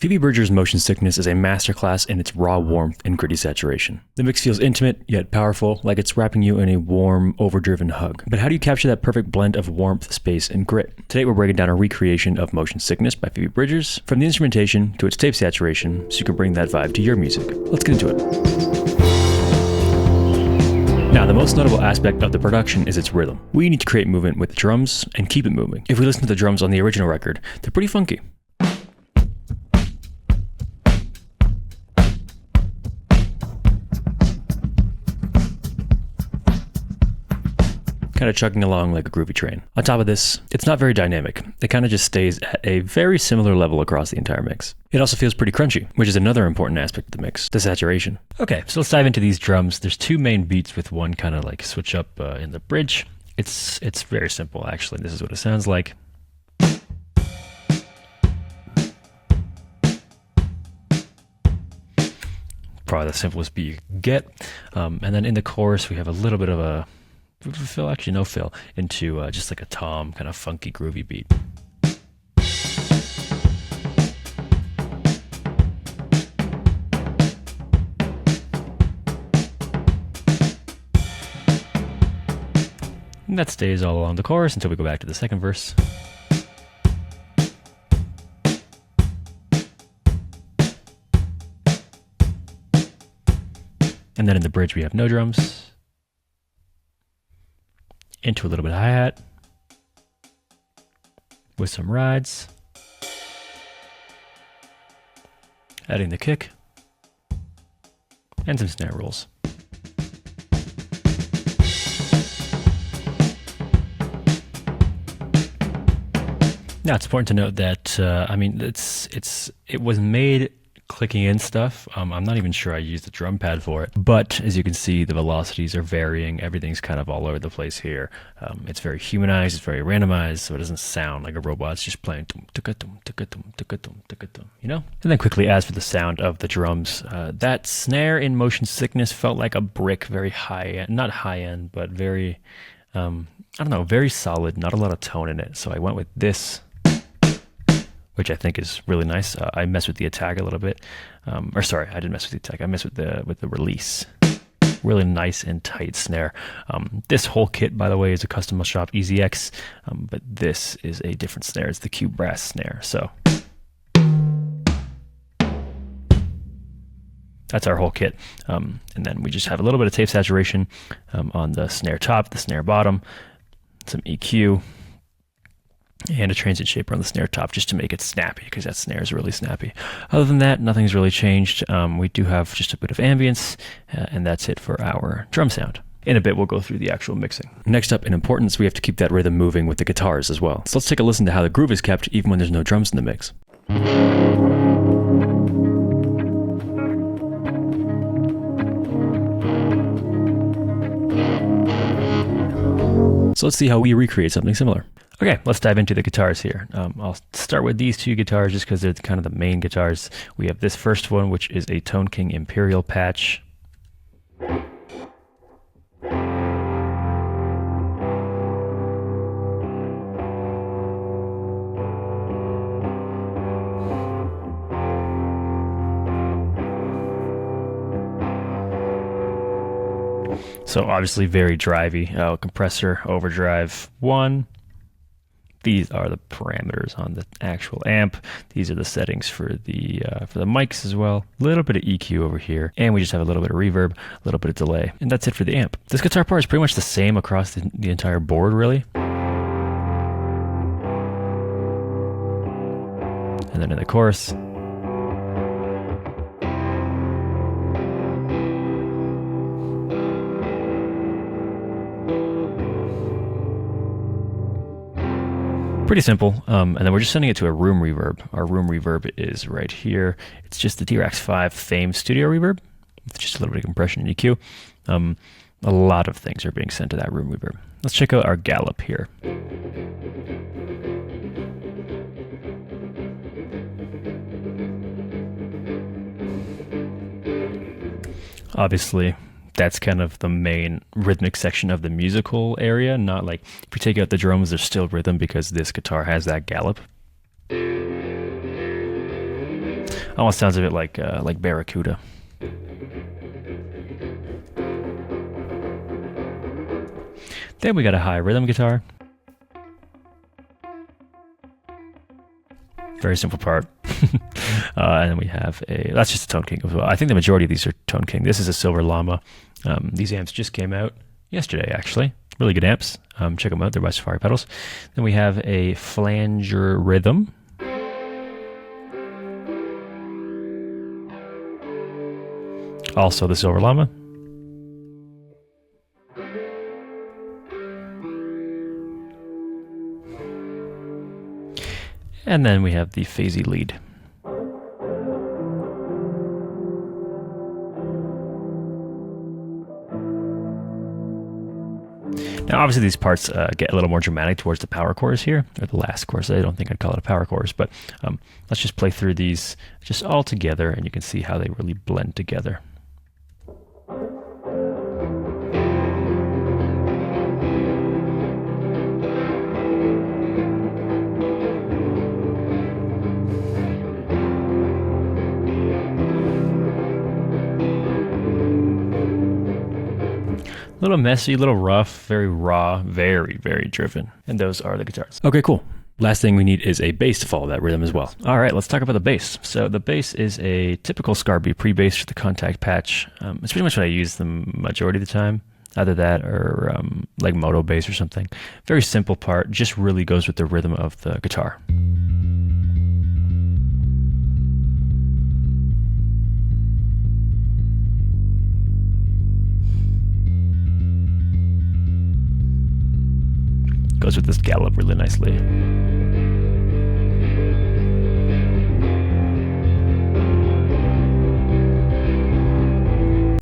Phoebe Bridgers' Motion Sickness is a masterclass in its raw warmth and gritty saturation. The mix feels intimate, yet powerful, like it's wrapping you in a warm, overdriven hug. But how do you capture that perfect blend of warmth, space, and grit? Today we're breaking down a recreation of Motion Sickness by Phoebe Bridgers, from the instrumentation to its tape saturation, so you can bring that vibe to your music. Let's get into it. Now, the most notable aspect of the production is its rhythm. We need to create movement with the drums and keep it moving. If we listen to the drums on the original record, they're pretty funky. Kind of chugging along like a groovy train. On top of this, it's not very dynamic. It kind of just stays at a very similar level across the entire mix. It also feels pretty crunchy, which is another important aspect of the mix, the saturation. Okay, so let's dive into these drums. There's two main beats with one kind of like switch up in the bridge. It's very simple, actually. This is what it sounds like. Probably the simplest beat you can get. And then in the chorus, we have a little bit of a fill, actually no fill, into just like a tom, kind of funky, groovy beat. And that stays all along the chorus until we go back to the second verse. And then in the bridge we have no drums. Into a little bit of hi-hat with some rides, adding the kick, and some snare rolls. Now it's important to note that it was made clicking in stuff. I'm not even sure I used the drum pad for it, but as you can see, the velocities are varying. Everything's kind of all over the place here. It's very humanized, it's very randomized, so it doesn't sound like a robot. It's just playing, you know? And then quickly, as for the sound of the drums, that snare in Motion Sickness felt like a brick, very high end, not high end, but very, very solid, not a lot of tone in it. So I went with this, which I think is really nice. I messed with the attack a little bit. I didn't mess with the attack. I messed with the release. Really nice and tight snare. This whole kit, by the way, is a custom shop EZX, but this is a different snare. It's the Cube Brass snare. So that's our whole kit. And then we just have a little bit of tape saturation on the snare top, the snare bottom, some EQ, and a transient shaper on the snare top just to make it snappy, because that snare is really snappy. Other than that, nothing's really changed. We do have just a bit of ambience, and that's it for our drum sound. In a bit, we'll go through the actual mixing. Next up in importance, we have to keep that rhythm moving with the guitars as well. So let's take a listen to how the groove is kept even when there's no drums in the mix. So let's see how we recreate something similar. Okay, let's dive into the guitars here. I'll start with these two guitars just because they're kind of the main guitars. We have this first one, which is a Tone King Imperial patch. So obviously very drivey. Compressor, overdrive 1. These are the parameters on the actual amp. These are the settings for the mics as well. A little bit of EQ over here, and we just have a little bit of reverb, a little bit of delay, and that's it for the amp. This guitar part is pretty much the same across the entire board, really. And then in the chorus, pretty simple, and then we're just sending it to a room reverb. Our room reverb is right here. It's just the T-Rex 5 Fame Studio Reverb with just a little bit of compression and EQ. A lot of things are being sent to that room reverb. Let's check out our gallop here. Obviously, that's kind of the main rhythmic section of the musical area. Not like, if you take out the drums, there's still rhythm because this guitar has that gallop. Almost sounds a bit like Barracuda. Then we got a high rhythm guitar. Very simple part. And then we have that's just a Tone King as well. I think the majority of these are Tone King. This is a Silver Llama. These amps just came out yesterday, actually. Really good amps. Check them out. They're by Safari Pedals. Then we have a Flanger Rhythm. Also the Silver Llama. And then we have the Phasey Lead. Now, obviously, these parts get a little more dramatic towards the power chorus here, or the last chorus. I don't think I'd call it a power chorus, but let's just play through these just all together, and you can see how they really blend together. A little messy, a little rough, very raw, very, very driven. And those are the guitars. Okay, cool. Last thing we need is a bass to follow that rhythm as well. All right, let's talk about the bass. So the bass is a typical Scarby pre-bass for the contact patch. It's pretty much what I use the majority of the time. Either that or like Moto bass or something. Very simple part, just really goes with the rhythm of the guitar. Goes with this gallop really nicely.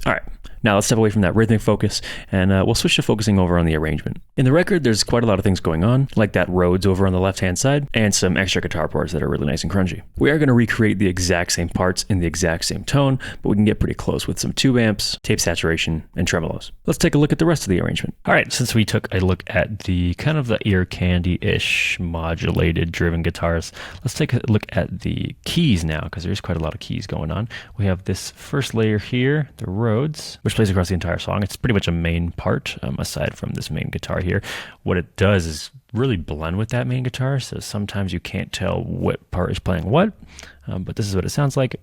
All right, now let's step away from that rhythmic focus and we'll switch to focusing over on the arrangement. In the record, there's quite a lot of things going on, like that Rhodes over on the left-hand side, and some extra guitar parts that are really nice and crunchy. We are going to recreate the exact same parts in the exact same tone, but we can get pretty close with some tube amps, tape saturation, and tremolos. Let's take a look at the rest of the arrangement. All right, since we took a look at the kind of the ear candy-ish modulated driven guitars, let's take a look at the keys now, because there's quite a lot of keys going on. We have this first layer here, the Rhodes, which plays across the entire song. It's pretty much a main part, aside from this main guitar here. What it does is really blend with that main guitar, so sometimes you can't tell what part is playing what, but this is what it sounds like.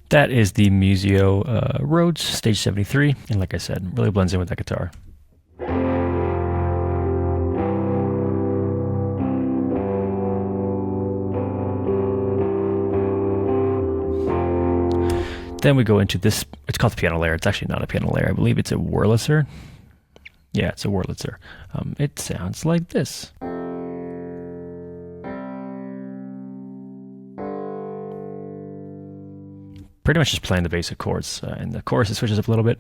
That is the Musio Rhodes Stage 73, and like I said, really blends in with that guitar. Then we go into this, it's called the piano layer. It's actually not a piano layer. I believe it's a Wurlitzer. Yeah, it's a Wurlitzer. It sounds like this. Pretty much just playing the basic chords. In the chorus, it switches up a little bit.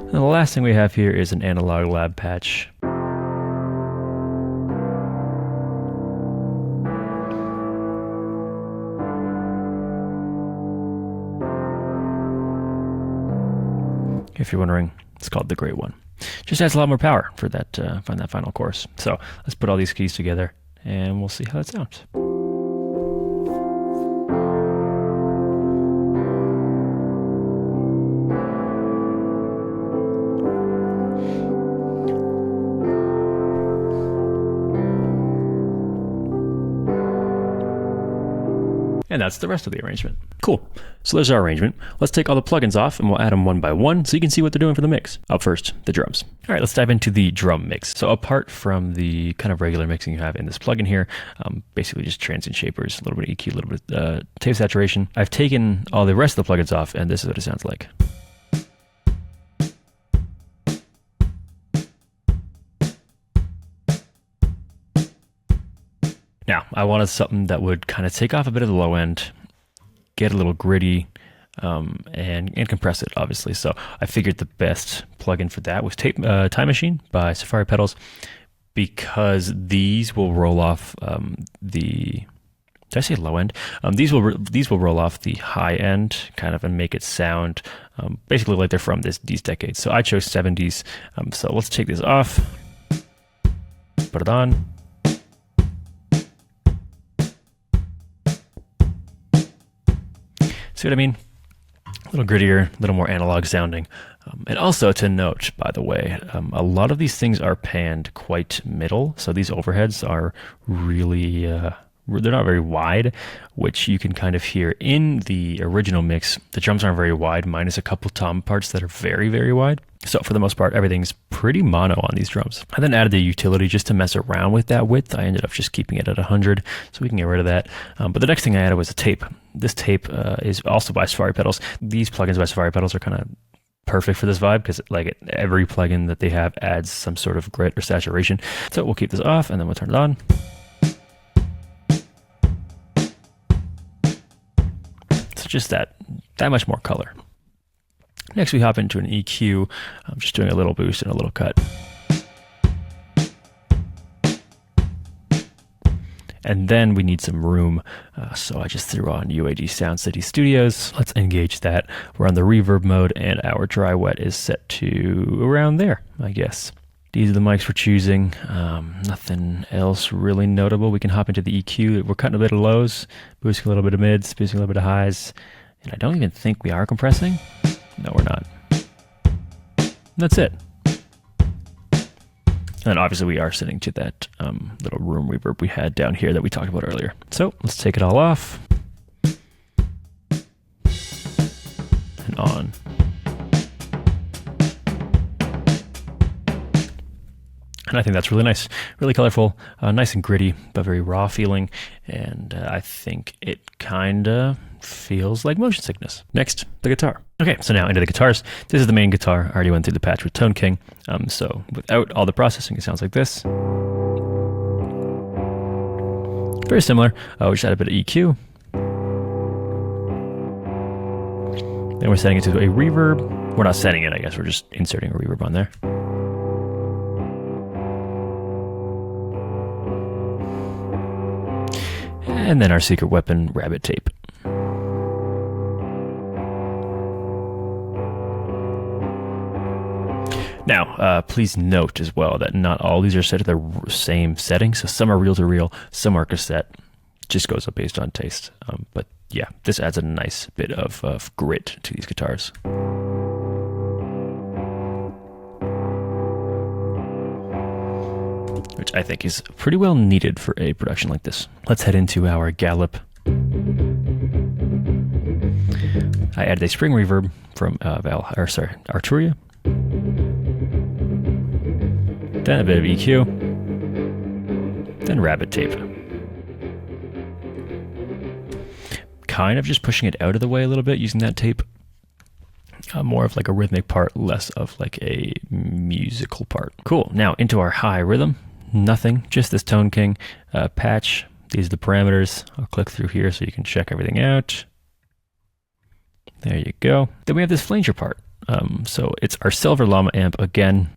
And the last thing we have here is an Analog Lab patch. If you're wondering, it's called the Great One. Just adds a lot more power for that final chorus. So let's put all these keys together and we'll see how that sounds. And that's the rest of the arrangement. Cool. So there's our arrangement. Let's take all the plugins off and we'll add them one by one so you can see what they're doing for the mix. Up first, the drums. All right, let's dive into the drum mix. So apart from the kind of regular mixing you have in this plugin here, basically just transient shapers, a little bit of EQ, a little bit tape saturation. I've taken all the rest of the plugins off and this is what it sounds like. Now, I wanted something that would kind of take off a bit of the low end, get a little gritty, and compress it, obviously. So I figured the best plugin for that was Time Machine by Safari Pedals, because these will roll off the. Did I say low end? These will roll off the high end kind of and make it sound basically like they're from these decades. So I chose 70s. So let's take this off, put it on. See what I mean? A little grittier, a little more analog sounding. And also to note, by the way, a lot of these things are panned quite middle. So these overheads are really, they're not very wide, which you can kind of hear in the original mix. The drums aren't very wide, minus a couple tom parts that are very, very wide. So for the most part, everything's pretty mono on these drums. I then added the utility just to mess around with that width. I ended up just keeping it at 100, so we can get rid of that. But the next thing I added was a tape. This tape is also by Safari Pedals. These plugins by Safari Pedals are kind of perfect for this vibe because like every plugin that they have adds some sort of grit or saturation. So we'll keep this off and then we'll turn it on. So just that much more color. Next, we hop into an EQ. I'm just doing a little boost and a little cut. And then we need some room. So I just threw on UAD Sound City Studios. Let's engage that. We're on the reverb mode and our dry wet is set to around there, I guess. These are the mics we're choosing. Nothing else really notable. We can hop into the EQ. We're cutting a bit of lows, boosting a little bit of mids, boosting a little bit of highs. And I don't even think we are compressing. No, we're not. And that's it. And obviously we are setting to that little room reverb we had down here that we talked about earlier. So let's take it all off. And on. And I think that's really nice, really colorful, nice and gritty, but very raw feeling. And I think it kind of feels like motion sickness. Next, the guitar. Okay, so now into the guitars. This is the main guitar. I already went through the patch with Tone King. So without all the processing, it sounds like this. Very similar. We just add a bit of EQ. Then we're setting it to a reverb. We're not setting it, I guess. We're just inserting a reverb on there. And then our secret weapon, rabbit tape. Now, please note as well that not all these are set to the same setting. So some are reel-to-reel, some are cassette. Just goes up based on taste. But yeah, this adds a nice bit of grit to these guitars. Which I think is pretty well needed for a production like this. Let's head into our Gallup. I added a spring reverb from Arturia. Then a bit of EQ. Then rabbit tape. Kind of just pushing it out of the way a little bit using that tape. More of like a rhythmic part, less of like a musical part. Cool. Now into our high rhythm. Nothing, just this Tone King patch. These are the parameters. I'll click through here so you can check everything out. There you go. Then we have this flanger part. So it's our Silver Llama amp again.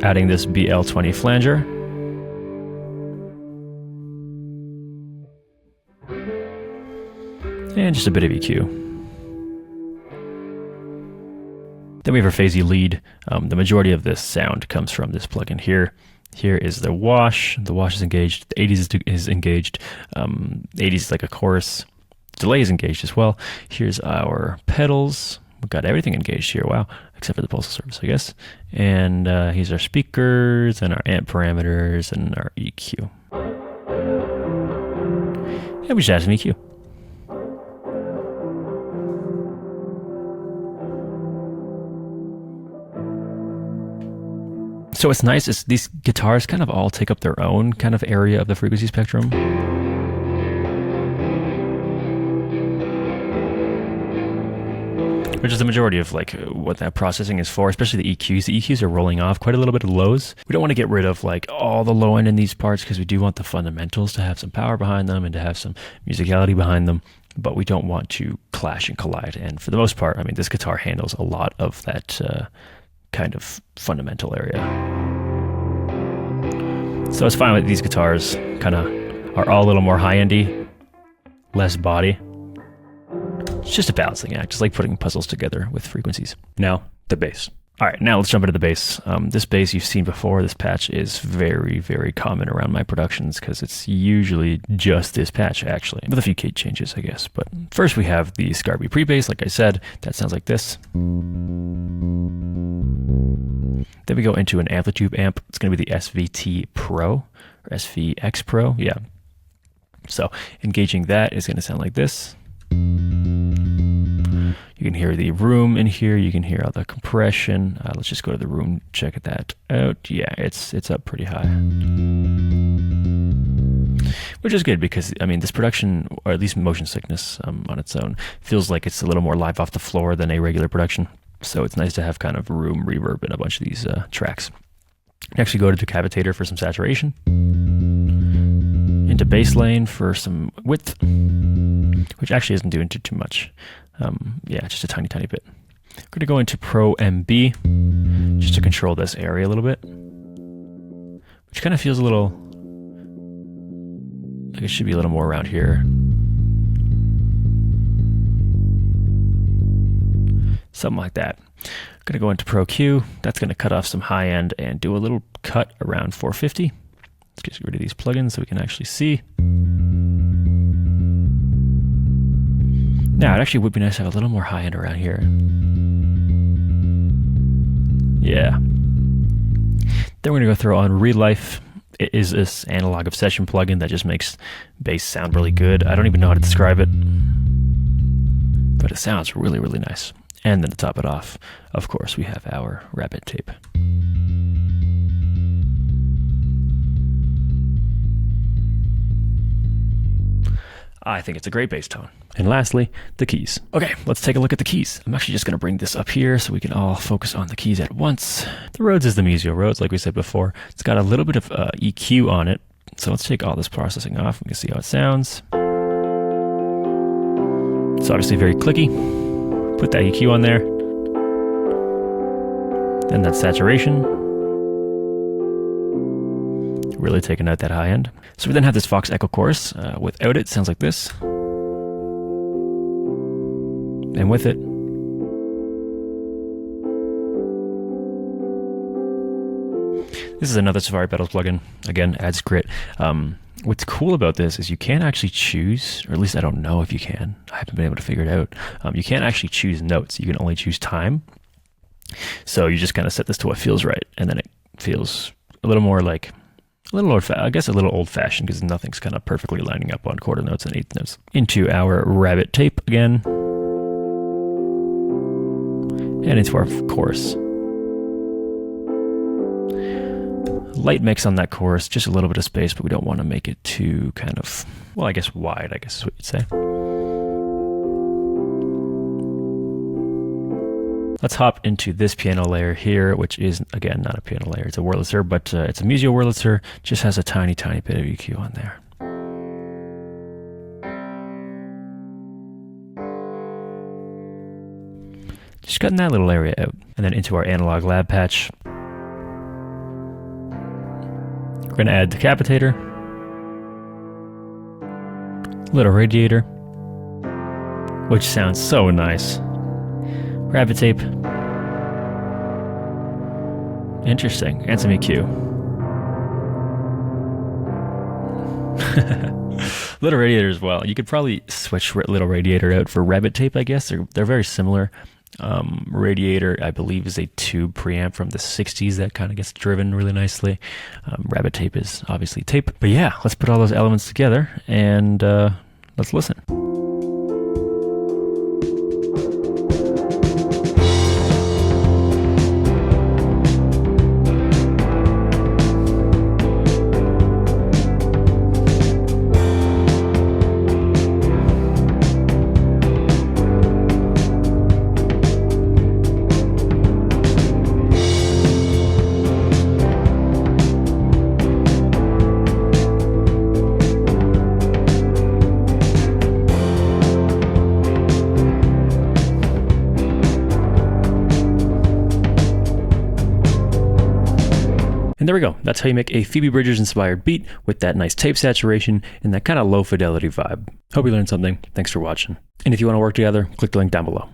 Adding this BL20 flanger. And just a bit of EQ. Then we have our phasey lead. The majority of this sound comes from this plugin here. Here is the wash. The wash is engaged. The 80s is engaged. 80s is like a chorus. Delay is engaged as well. Here's our pedals. We've got everything engaged here. Wow. Except for the pulsal surface, I guess. And here's our speakers and our amp parameters and our EQ. And we just add some EQ. So what's nice is these guitars kind of all take up their own kind of area of the frequency spectrum. Which is the majority of like what that processing is for, especially the EQs. The EQs are rolling off quite a little bit of lows. We don't want to get rid of like all the low end in these parts because we do want the fundamentals to have some power behind them and to have some musicality behind them. but we don't want to clash and collide. And for the most part, I mean, this guitar handles a lot of that kind of fundamental area. So it's fine with these guitars, kind of are all a little more high-endy, less body. It's just a balancing act, just like putting puzzles together with frequencies. Now, the bass. All right, now let's jump into the bass. This bass you've seen before. This patch is very, very common around my productions because it's usually just this patch, actually, with a few key changes, I guess. But first we have the Scarby pre-bass, like I said. That sounds like this. Then we go into an Amplitube amp. It's going to be the SVT Pro, or SVX Pro, yeah. So engaging that is going to sound like this. You can hear the room in here. You can hear all the compression. Let's just go to the room, check that out. Yeah, it's up pretty high. Which is good because, I mean, this production, or at least Motion Sickness on its own, feels like it's a little more live off the floor than a regular production. So it's nice to have kind of room reverb in a bunch of these tracks. Next we go to Decapitator for some saturation. Into bass lane for some width, which actually isn't doing too much. Yeah, just a tiny bit. We're going to go into Pro MB just to control this area a little bit, which kind of feels a little like it should be a little more around here. Something like that. I'm going to go into Pro Q. That's going to cut off some high end and do a little cut around 450. Let's get rid of these plugins so we can actually see. Now, it actually would be nice to have a little more high end around here. Yeah. Then we're going to go throw on Real Life. It is this analog obsession plugin that just makes bass sound really good. I don't even know how to describe it, but it sounds really, really nice. And then to top it off, of course, we have our Rabbit tape. I think it's a great bass tone. And lastly, the keys. Okay, let's take a look at the keys. I'm actually just going to bring this up here so we can all focus on the keys at once. The Rhodes is the Muzio Rhodes, like we said before. It's got a little bit of EQ on it. So let's take all this processing off. We can see how it sounds. It's obviously very clicky. Put that EQ on there. Then that saturation. Really taking out that high end. So we then have this Vox Echo Chorus. Without it, sounds like this. And with it, this is another Safari Pedals plugin. Again, adds grit. What's cool about this is you can't actually choose, or at least I don't know if you can. I haven't been able to figure it out. You can't actually choose notes. You can only choose time. So you just kind of set this to what feels right, and then it feels a little more like a little old-fashioned because nothing's kind of perfectly lining up on quarter notes and eighth notes. Into our Rabbit tape again. And into our chorus. Light mix on that chorus, just a little bit of space, but we don't want to make it too kind of, well, I guess wide, I guess is what you'd say. Let's hop into this piano layer here, which is, again, not a piano layer. It's a Wurlitzer, but it's a Muzio Wurlitzer. Just has a tiny bit of EQ on there. Just cutting that little area out. And then into our Analog Lab patch. We're going to add Decapitator. Little Radiator. Which sounds so nice. Rabbit tape. Interesting. And some EQ. Little Radiator as well. You could probably switch Little Radiator out for Rabbit tape, I guess. They're very similar. Radiator, I believe, is a tube preamp from the 60s that kind of gets driven really nicely. Rabbit tape is obviously tape. But yeah, let's put all those elements together and let's listen. And there we go. That's how you make a Phoebe Bridgers inspired beat with that nice tape saturation and that kind of low fidelity vibe. Hope you learned something. Thanks for watching. And if you want to work together, click the link down below.